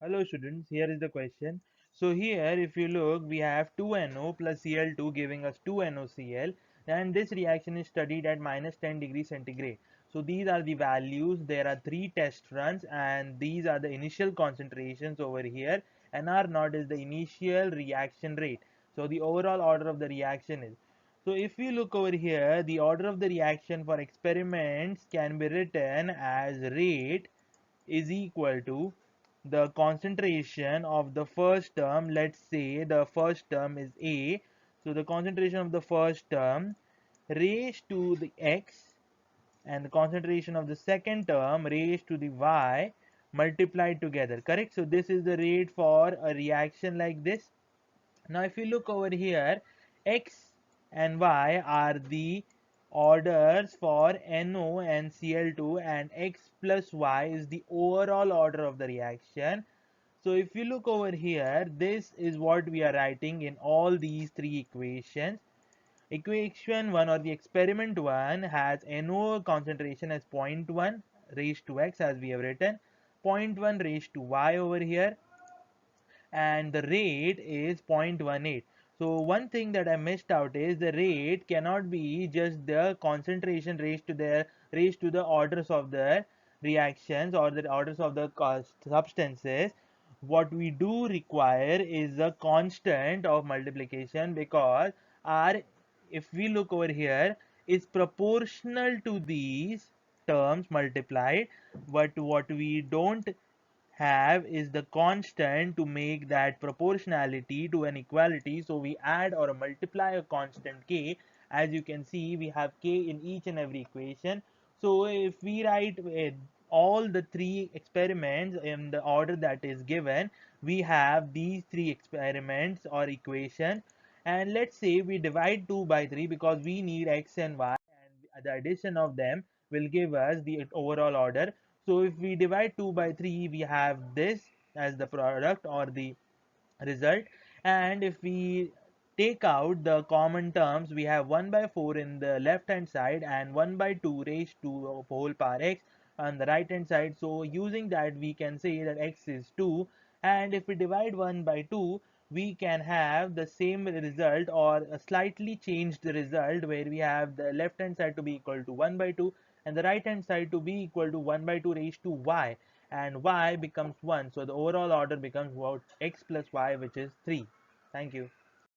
Hello students, here is the question. So here if you look, we have 2NO plus Cl2 giving us 2NoCl, and this reaction is studied at minus 10 degrees centigrade. So these are the values. There are 3 test runs and these are the initial concentrations over here, and R naught is the initial reaction rate. So the overall order of the reaction is. So if we look over here, the order of the reaction for experiments can be written as rate is equal to the concentration of the first term. Let's say the first term is A, so the concentration of the first term raised to the X, and the concentration of the second term raised to the Y multiplied together, correct? So this is the rate for a reaction like this. Now if you look over here, X and Y are the orders for NO and Cl2, and X plus Y is the overall order of the reaction. So if you look over here, this is what we are writing in all these 3 equations. Equation 1 or the experiment 1 has NO concentration as 0.1 raised to X, as we have written, zero point 0.1 raised to Y over here, and the rate is 0.18. So one thing that I missed out is the rate cannot be just the concentration raised to the orders of the reactions or the orders of the substances. What we do require is a constant of multiplication, because R, if we look over here, is proportional to these terms multiplied, but what we don't have is the constant to make that proportionality to an equality. So we add or multiply a constant k. As you can see, we have k in each and every equation. So if we write all the 3 experiments in the order that is given, we have these 3 experiments or equation. And let's say we divide 2 by 3, because we need x and y, and the addition of them will give us the overall order. So if we divide 2 by 3, we have this as the product or the result. And if we take out the common terms, we have 1 by 4 in the left hand side and 1 by 2 raised to whole power x on the right hand side. So using that, we can say that x is 2, and if we divide 1 by 2, we can have the same result or a slightly changed result, where we have the left hand side to be equal to 1 by 2 and the right hand side to be equal to 1 by 2 raised to y, and y becomes 1. So the overall order becomes what, x plus y, which is 3. Thank you.